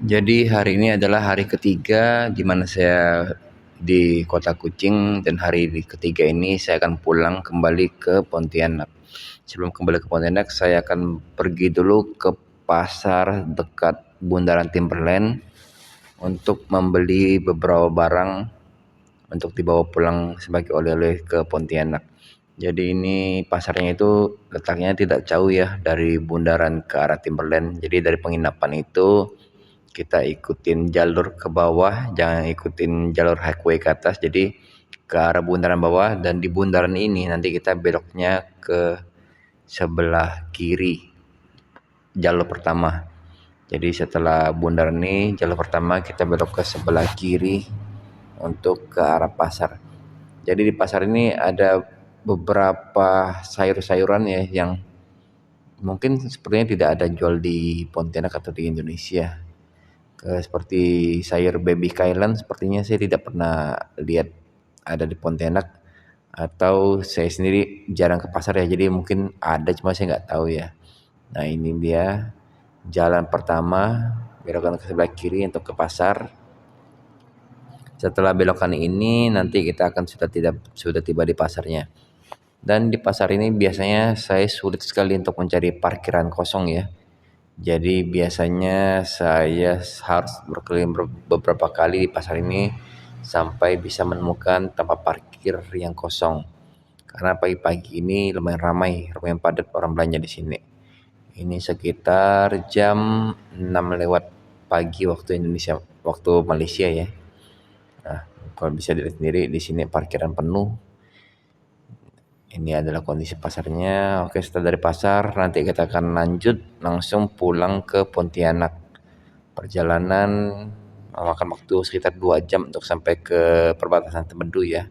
Jadi hari ini adalah hari ketiga di mana saya di kota Kucing, dan hari ketiga ini saya akan pulang kembali ke Pontianak. Sebelum kembali ke Pontianak, saya akan pergi dulu ke pasar dekat Bundaran Timberland untuk membeli beberapa barang untuk dibawa pulang sebagai oleh-oleh ke Pontianak. Jadi ini pasarnya itu letaknya tidak jauh ya dari bundaran ke arah Timberland. Jadi dari penginapan itu kita ikutin jalur ke bawah, jangan ikutin jalur highway ke atas. Jadi ke arah bundaran bawah, dan di bundaran ini nanti kita beloknya ke sebelah kiri jalur pertama. Jadi setelah bundaran ini jalur pertama, kita belok ke sebelah kiri untuk ke arah pasar. Jadi di pasar ini ada beberapa sayur-sayuran ya yang mungkin sepertinya tidak ada jual di Pontianak atau di Indonesia. Seperti sayur baby kailan, sepertinya saya tidak pernah lihat ada di Pontianak, atau saya sendiri jarang ke pasar ya, jadi mungkin ada cuma saya nggak tahu ya. Nah ini dia jalan pertama, belokan ke sebelah kiri untuk ke pasar. Setelah belokan ini nanti kita akan sudah tiba di pasarnya. Dan di pasar ini biasanya saya sulit sekali untuk mencari parkiran kosong ya. Jadi biasanya saya harus berkeliling beberapa kali di pasar ini sampai bisa menemukan tempat parkir yang kosong. Karena pagi-pagi ini lumayan padat orang belanja di sini. Ini sekitar jam 6 lewat pagi waktu Indonesia, waktu Malaysia ya. Nah, kalau bisa dilihat sendiri di sini parkiran penuh. Ini adalah kondisi pasarnya. Oke, setelah dari pasar nanti kita akan lanjut langsung pulang ke Pontianak. Perjalanan memakan waktu sekitar 2 jam untuk sampai ke perbatasan Tebedu ya.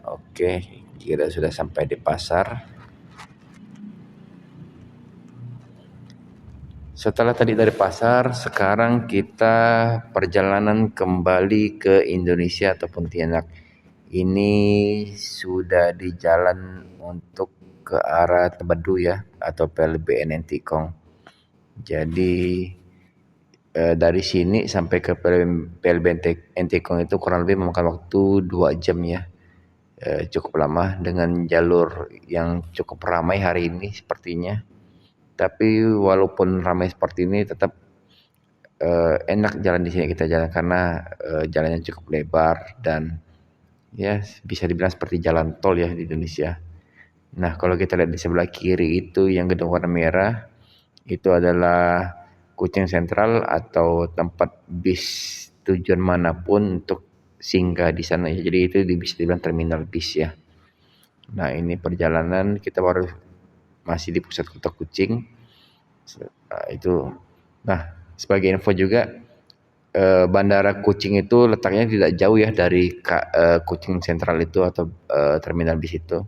Oke, kita sudah sampai di pasar. Setelah tadi dari pasar, sekarang kita perjalanan kembali ke Indonesia atau Pontianak. Ini sudah di jalan untuk ke arah Tebedu ya, atau PLBN Entikong. Jadi dari sini sampai ke PLBN Entikong itu kurang lebih memakan waktu 2 jam ya. Cukup lama dengan jalur yang cukup ramai hari ini sepertinya. Tapi walaupun ramai seperti ini, tetap enak jalan di sini kita jalan karena jalannya cukup lebar dan ya bisa dibilang seperti jalan tol ya di Indonesia. Nah, kalau kita lihat di sebelah kiri itu yang gedung warna merah, itu adalah Kucing Sentral atau tempat bis tujuan manapun untuk singgah di sana ya. Jadi itu bisa dibilang terminal bis ya. Nah, ini perjalanan kita baru masih di pusat kota Kucing. Nah, sebagai info juga, Bandara Kucing itu letaknya tidak jauh ya dari Kucing Sentral itu atau terminal bis itu.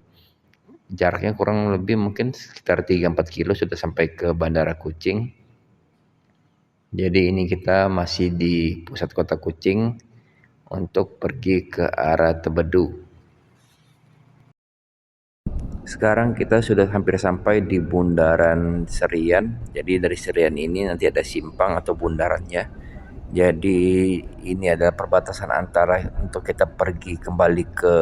Jaraknya kurang lebih mungkin sekitar 3-4 kilo sudah sampai ke Bandara Kucing. Jadi ini kita masih di pusat kota Kucing untuk pergi ke arah Tebedu. Sekarang kita sudah hampir sampai di Bundaran Serian. Jadi dari Serian ini nanti ada simpang atau bundarannya. Jadi ini adalah perbatasan antara untuk kita pergi kembali ke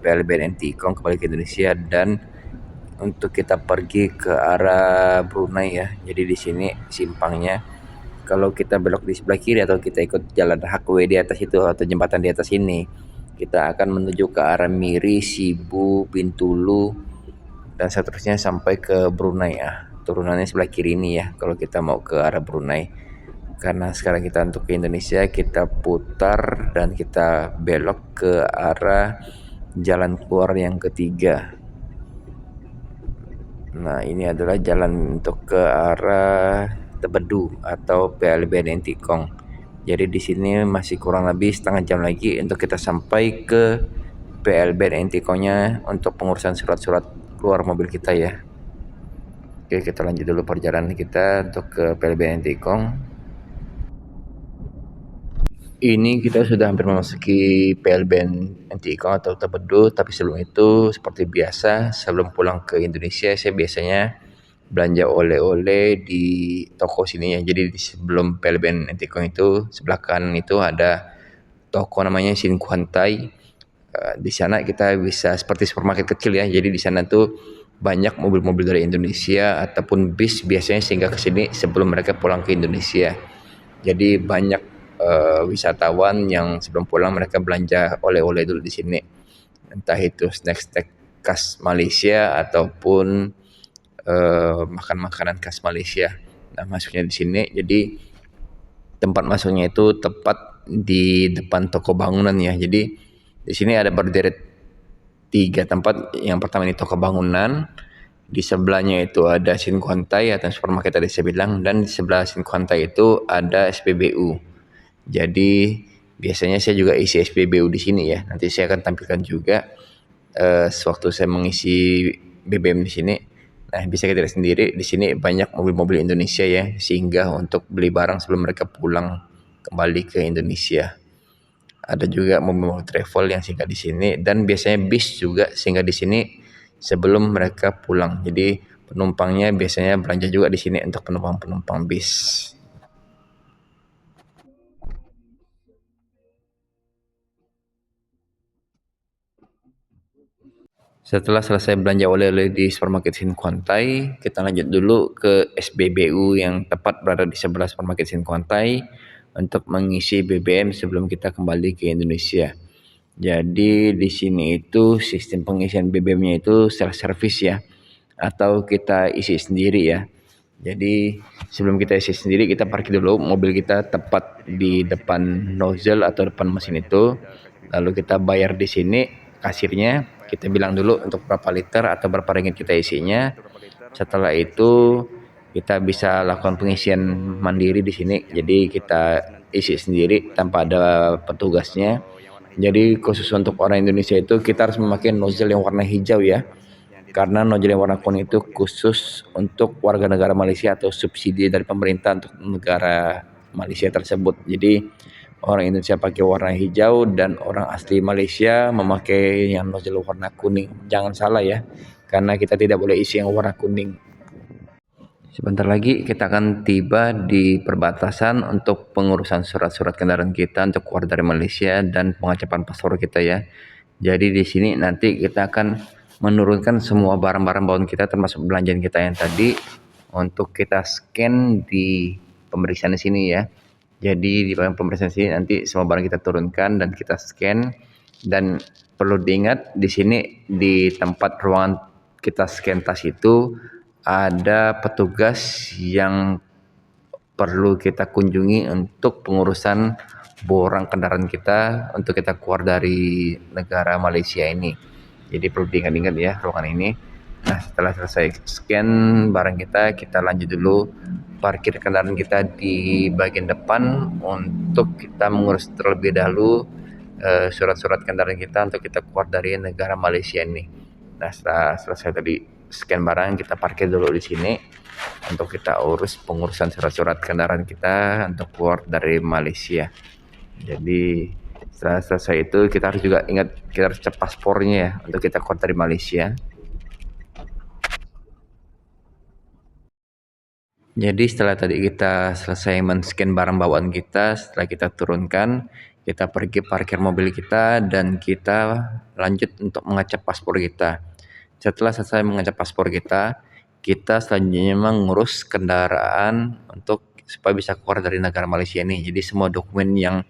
PLBN Tikong, kembali ke Indonesia, dan untuk kita pergi ke arah Brunei ya. Jadi di sini simpangnya. Kalau kita belok di sebelah kiri atau kita ikut jalan Hakwe di atas itu atau jembatan di atas ini, kita akan menuju ke arah Miri, Sibu, Bintulu, dan seterusnya sampai ke Brunei ya. Turunannya sebelah kiri ini ya kalau kita mau ke arah Brunei. Karena sekarang kita untuk ke Indonesia, kita putar dan kita belok ke arah jalan keluar yang ketiga. Nah, ini adalah jalan untuk ke arah Tebedu atau PLBN Tikong. Jadi di sini masih kurang lebih setengah jam lagi untuk kita sampai ke PLBN Tikongnya untuk pengurusan surat-surat keluar mobil kita ya. Oke, kita lanjut dulu perjalanan kita untuk ke PLBN Tikong. Ini kita sudah hampir memasuki PLBN Entikong atau Tebedu, tapi sebelum itu seperti biasa sebelum pulang ke Indonesia saya biasanya belanja oleh-oleh di toko sini ya. Jadi sebelum PLBN Entikong itu sebelah kanan itu ada toko namanya Shin Kuantai. Di sana kita bisa seperti supermarket kecil ya. Jadi di sana tuh banyak mobil-mobil dari Indonesia ataupun bis biasanya singgah ke sini sebelum mereka pulang ke Indonesia. Jadi banyak wisatawan yang sebelum pulang mereka belanja oleh-oleh dulu di sini. Entah itu snack-snack khas Malaysia ataupun makan makanan khas Malaysia. Nah, masuknya di sini. Jadi tempat masuknya itu tepat di depan toko bangunan ya. Jadi di sini ada berderet tiga tempat. Yang pertama ini toko bangunan, di sebelahnya itu ada Shin Kuantai atau supermarket tadi saya bilang, dan di sebelah Shin Kuantai itu ada SPBU. Jadi biasanya saya juga isi SPBU di sini ya. Nanti saya akan tampilkan juga sewaktu saya mengisi BBM di sini. Nah, bisa kita lihat sendiri di sini banyak mobil-mobil Indonesia ya, singgah untuk beli barang sebelum mereka pulang kembali ke Indonesia. Ada juga mobil-mobil travel yang singgah di sini dan biasanya bis juga singgah di sini sebelum mereka pulang. Jadi penumpangnya biasanya belanja juga di sini untuk penumpang-penumpang bis. Setelah selesai belanja oleh-oleh di supermarket Sin Kuantai, kita lanjut dulu ke SBBU yang tepat berada di sebelah supermarket Sin Kuantai untuk mengisi BBM sebelum kita kembali ke Indonesia. Jadi di sini itu sistem pengisian BBM-nya itu self service ya, atau kita isi sendiri ya. Jadi sebelum kita isi sendiri, kita parkir dulu mobil kita tepat di depan nozzle atau depan mesin itu. Lalu kita bayar di sini, kasirnya kita bilang dulu untuk berapa liter atau berapa ringgit kita isinya. Setelah itu kita bisa lakukan pengisian mandiri di sini. Jadi kita isi sendiri tanpa ada petugasnya. Jadi khusus untuk orang Indonesia itu kita harus memakai nozzle yang warna hijau ya. Karena nozzle yang warna kuning itu khusus untuk warga negara Malaysia atau subsidi dari pemerintah untuk negara Malaysia tersebut. Jadi orang Indonesia pakai warna hijau dan orang asli Malaysia memakai yang nozzle warna kuning. Jangan salah ya, karena kita tidak boleh isi yang warna kuning. Sebentar lagi kita akan tiba di perbatasan untuk pengurusan surat-surat kendaraan kita untuk keluar dari Malaysia dan pengacapan paspor kita ya. Jadi di sini nanti kita akan menurunkan semua barang-barang bawaan kita termasuk belanjaan kita yang tadi untuk kita scan di pemeriksaan di sini ya. Jadi di pemeriksaan sini nanti semua barang kita turunkan dan kita scan, dan perlu diingat di sini di tempat ruangan kita scan tas itu ada petugas yang perlu kita kunjungi untuk pengurusan borang kendaraan kita untuk kita keluar dari negara Malaysia ini. Jadi perlu diingat-ingat ya ruangan ini. Nah, setelah selesai scan barang kita, kita lanjut dulu parkir kendaraan kita di bagian depan untuk kita mengurus terlebih dahulu surat-surat kendaraan kita untuk kita keluar dari negara Malaysia ini. Nah, setelah selesai tadi scan barang, kita parkir dulu di sini untuk kita urus pengurusan surat-surat kendaraan kita untuk keluar dari Malaysia. Jadi setelah selesai itu kita harus juga ingat kita harus cek paspornya ya untuk kita keluar dari Malaysia. Jadi setelah tadi kita selesai men-scan barang bawaan kita, setelah kita turunkan, kita pergi parkir mobil kita dan kita lanjut untuk mengecek paspor kita. Setelah selesai mengecek paspor kita, kita selanjutnya mengurus kendaraan untuk supaya bisa keluar dari negara Malaysia ini. Jadi semua dokumen yang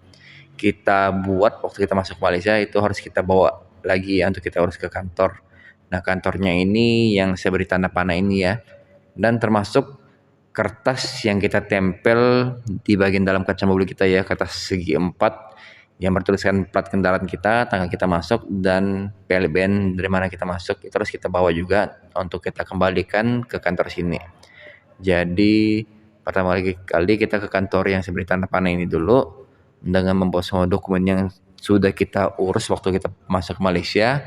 kita buat waktu kita masuk Malaysia itu harus kita bawa lagi ya untuk kita urus ke kantor. Nah, kantornya ini yang saya beri tanda panah ini ya. Dan termasuk kertas yang kita tempel di bagian dalam kaca mobil kita ya, kertas segi 4 yang bertuliskan plat kendaraan kita, tanggal kita masuk, dan PLBN dari mana kita masuk. Itu harus kita bawa juga untuk kita kembalikan ke kantor sini. Jadi pertama kali kita ke kantor yang saya beri tanda panah ini dulu dengan membawa semua dokumen yang sudah kita urus waktu kita masuk ke Malaysia.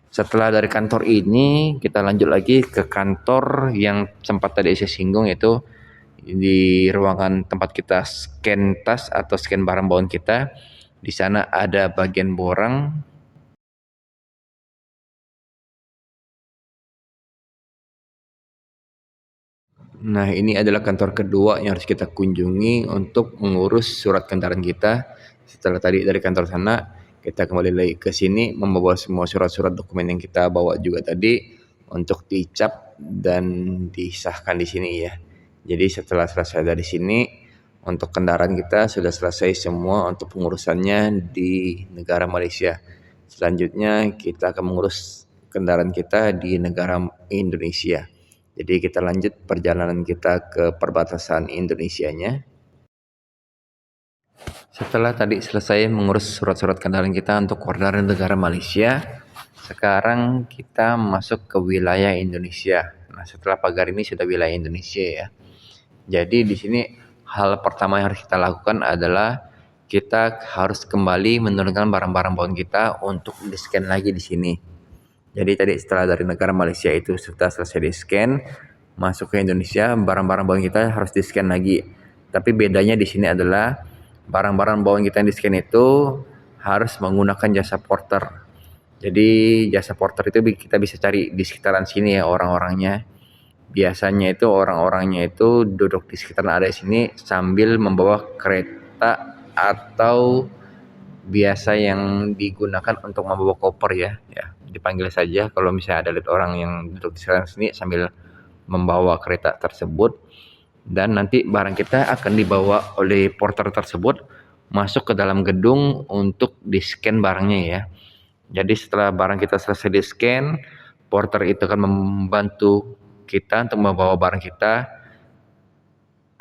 Setelah dari kantor ini kita lanjut lagi ke kantor yang sempat tadi saya singgung, yaitu di ruangan tempat kita scan tas atau scan barang bawaan kita. Di sana ada bagian borang Nah, ini adalah kantor kedua yang harus kita kunjungi untuk mengurus surat kendaraan kita. Setelah tadi dari kantor sana, kita kembali lagi ke sini membawa semua surat-surat dokumen yang kita bawa juga tadi untuk dicap dan disahkan di sini ya. Jadi setelah selesai dari sini, untuk kendaraan kita sudah selesai semua untuk pengurusannya di negara Malaysia. Selanjutnya kita akan mengurus kendaraan kita di negara Indonesia. Jadi kita lanjut perjalanan kita ke perbatasan Indonesianya. Setelah tadi selesai mengurus surat-surat kendaraan kita untuk keluar dari negara Malaysia, sekarang kita masuk ke wilayah Indonesia. Nah, setelah pagar ini sudah wilayah Indonesia ya. Jadi di sini hal pertama yang harus kita lakukan adalah kita harus kembali menurunkan barang-barang bawaan kita untuk di-scan lagi di sini. Jadi tadi setelah dari negara Malaysia itu sudah selesai di-scan, masuk ke Indonesia, barang-barang bawaan kita harus di-scan lagi. Tapi bedanya di sini adalah barang-barang bawaan kita yang di-scan itu harus menggunakan jasa porter. Jadi jasa porter itu kita bisa cari di sekitaran sini ya orang-orangnya. Biasanya itu orang-orangnya itu duduk di sekitaran area sini sambil membawa kereta atau biasa yang digunakan untuk membawa koper ya. Dipanggil saja kalau misalnya ada lihat orang yang duduk di sekitaran sini sambil membawa kereta tersebut, dan nanti barang kita akan dibawa oleh porter tersebut masuk ke dalam gedung untuk di-scan barangnya ya. Jadi setelah barang kita selesai di-scan, porter itu akan membantu kita untuk membawa barang kita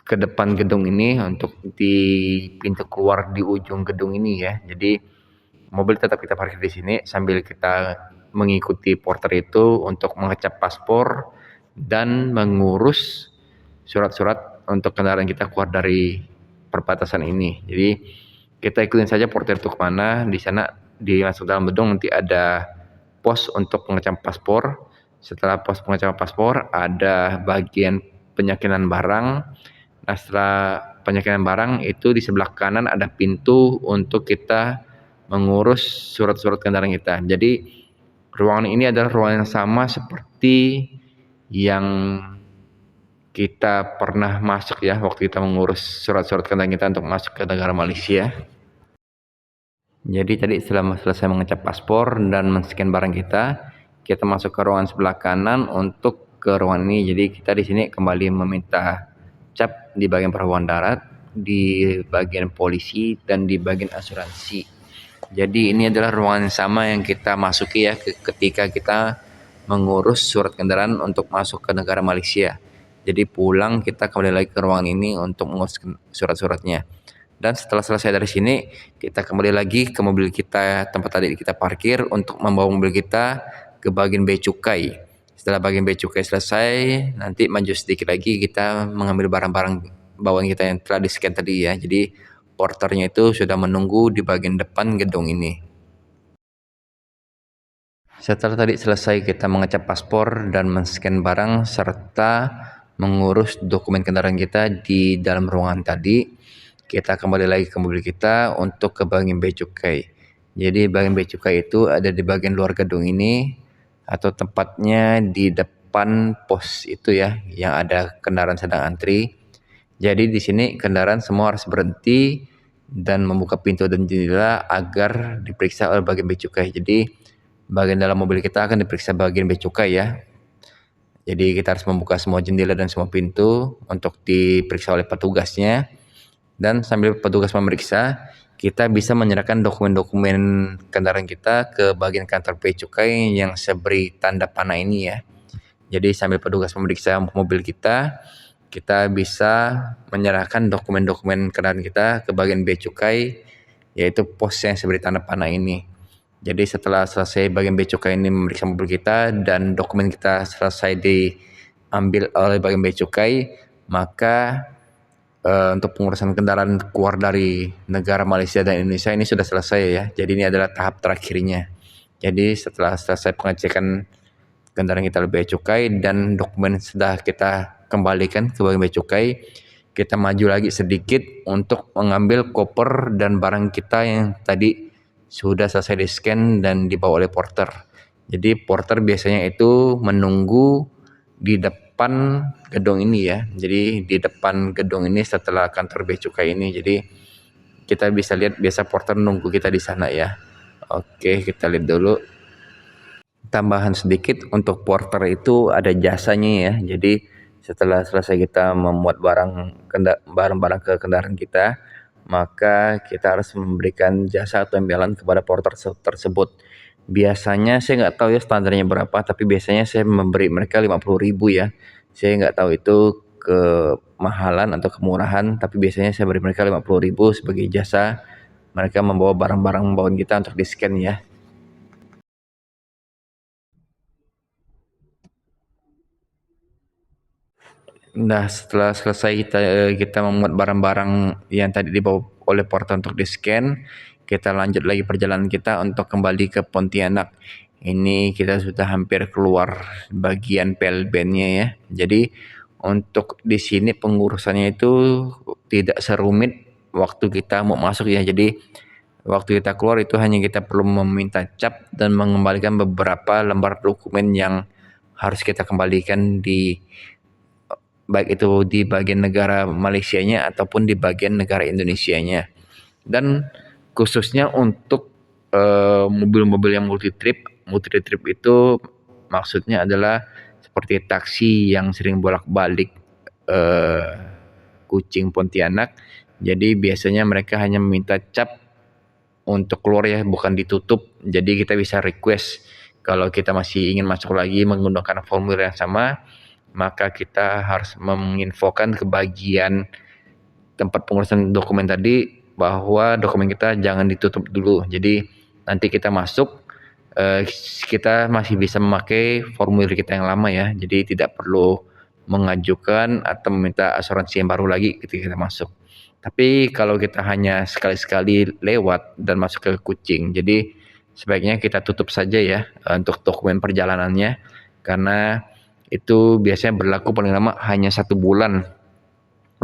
ke depan gedung ini untuk di pintu keluar di ujung gedung ini ya. Jadi mobil tetap kita parkir di sini sambil kita mengikuti porter itu untuk mengecap paspor dan mengurus surat-surat untuk kendaraan kita keluar dari perbatasan ini. Jadi kita ikutin saja porter itu kemana. Di sana di masuk dalam gedung nanti ada pos untuk pengecekan paspor. Setelah pos pengecekan paspor ada bagian penyakinan barang. Nah, setelah penyakinan barang itu di sebelah kanan ada pintu untuk kita mengurus surat-surat kendaraan kita. Jadi ruangan ini adalah ruangan yang sama seperti yang kita pernah masuk ya waktu kita mengurus surat-surat kendaraan kita untuk masuk ke negara Malaysia. Jadi tadi setelah selesai mengecap paspor dan men-scan barang kita masuk ke ruangan sebelah kanan untuk ke ruangan ini. Jadi kita di sini kembali meminta cap di bagian perhubungan darat, di bagian polisi, dan di bagian asuransi. Jadi ini adalah ruangan yang sama yang kita masuki ya ketika kita mengurus surat kendaraan untuk masuk ke negara Malaysia. Jadi pulang kita kembali lagi ke ruangan ini untuk mengurus surat-suratnya. Dan setelah selesai dari sini, kita kembali lagi ke mobil kita tempat tadi kita parkir untuk membawa mobil kita ke bagian bea cukai. Setelah bagian bea cukai selesai, nanti maju sedikit lagi kita mengambil barang-barang bawaan kita yang telah di-scan tadi ya. Jadi porternya itu sudah menunggu di bagian depan gedung ini. Setelah tadi selesai kita mengecap paspor dan men-scan barang serta mengurus dokumen kendaraan kita di dalam ruangan tadi, kita kembali lagi ke mobil kita untuk ke bagian bea cukai. Jadi bagian bea cukai itu ada di bagian luar gedung ini atau tepatnya di depan pos itu ya yang ada kendaraan sedang antri. Jadi di sini kendaraan semua harus berhenti dan membuka pintu dan jendela agar diperiksa oleh bagian bea cukai. Jadi bagian dalam mobil kita akan diperiksa bagian bea cukai ya. Jadi kita harus membuka semua jendela dan semua pintu untuk diperiksa oleh petugasnya. Dan sambil petugas memeriksa, kita bisa menyerahkan dokumen-dokumen kendaraan kita ke bagian kantor bea cukai yang seberi tanda panah ini ya. Jadi sambil petugas memeriksa mobil kita bisa menyerahkan dokumen-dokumen kendaraan kita ke bagian bea cukai, yaitu pos yang seberi tanda panah ini. Jadi setelah selesai bagian bea cukai ini memeriksa mobil kita dan dokumen kita selesai diambil oleh bagian bea cukai, maka untuk pengurusan kendaraan keluar dari negara Malaysia dan Indonesia ini sudah selesai ya. Jadi ini adalah tahap terakhirnya. Jadi setelah selesai pengecekan kendaraan kita oleh bea cukai dan dokumen sudah kita kembalikan ke bagian bea cukai, kita maju lagi sedikit untuk mengambil koper dan barang kita yang tadi sudah selesai di-scan dan dibawa oleh porter. Jadi porter biasanya itu menunggu di depan gedung ini ya. Jadi di depan gedung ini setelah kantor bea cukai ini. Jadi kita bisa lihat biasa porter nunggu kita di sana ya. Oke, kita lihat dulu. Tambahan sedikit untuk porter itu ada jasanya ya. Jadi setelah selesai kita memuat barang-barang ke kendaraan kita, maka kita harus memberikan jasa atau imbalan kepada porter tersebut. Biasanya saya nggak tahu ya standarnya berapa, tapi biasanya saya memberi mereka 50.000 ya. Saya nggak tahu itu kemahalan atau kemurahan, tapi biasanya saya beri mereka 50.000 sebagai jasa mereka membawa barang-barang bawaan kita untuk di scan ya. Nah, setelah selesai kita memuat barang-barang yang tadi dibawa oleh porter untuk di-scan, kita lanjut lagi perjalanan kita untuk kembali ke Pontianak. Ini kita sudah hampir keluar bagian PLBN-nya ya. Jadi untuk di sini pengurusannya itu tidak serumit waktu kita mau masuk ya. Jadi waktu kita keluar itu hanya kita perlu meminta cap dan mengembalikan beberapa lembar dokumen yang harus kita kembalikan baik itu di bagian negara Malaysianya ataupun di bagian negara Indonesianya. Dan khususnya untuk mobil-mobil yang multi trip itu maksudnya adalah seperti taksi yang sering bolak-balik eh, Kucing Pontianak. Jadi biasanya mereka hanya meminta cap untuk keluar ya, bukan ditutup. Jadi kita bisa request kalau kita masih ingin masuk lagi menggunakan formulir yang sama, maka kita harus menginfokan ke bagian tempat pengurusan dokumen tadi bahwa dokumen kita jangan ditutup dulu. Jadi nanti kita masuk kita masih bisa memakai formulir kita yang lama ya. Jadi tidak perlu mengajukan atau meminta asuransi yang baru lagi ketika kita masuk. Tapi kalau kita hanya sekali-sekali lewat dan masuk ke Kucing, jadi sebaiknya kita tutup saja ya untuk dokumen perjalanannya, karena itu biasanya berlaku paling lama hanya 1 bulan.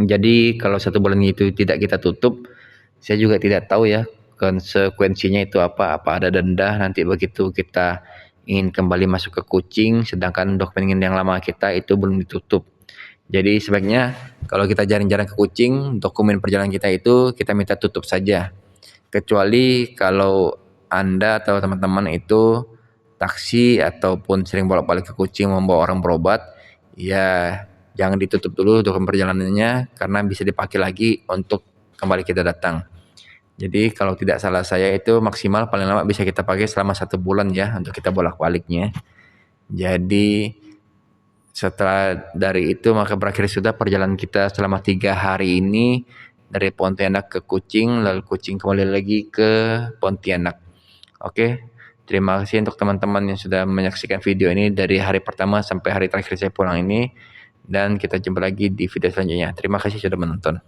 Jadi kalau 1 bulan itu tidak kita tutup, saya juga tidak tahu ya konsekuensinya itu apa. Apa ada denda nanti begitu kita ingin kembali masuk ke Kucing, sedangkan dokumen yang lama kita itu belum ditutup. Jadi sebaiknya kalau kita jarang-jarang ke Kucing, dokumen perjalanan kita itu kita minta tutup saja. Kecuali kalau Anda atau teman-teman itu taksi ataupun sering bolak-balik ke Kucing membawa orang berobat, ya jangan ditutup dulu dokumen perjalanannya karena bisa dipakai lagi untuk kembali kita datang. Jadi kalau tidak salah saya itu maksimal paling lama bisa kita pakai selama 1 bulan ya untuk kita bolak-baliknya. Jadi setelah dari itu maka berakhir sudah perjalanan kita selama 3 hari ini dari Pontianak ke Kucing, lalu Kucing kembali lagi ke Pontianak. Oke, terima kasih untuk teman-teman yang sudah menyaksikan video ini dari hari pertama sampai hari terakhir saya pulang ini. Dan kita jumpa lagi di video selanjutnya. Terima kasih sudah menonton.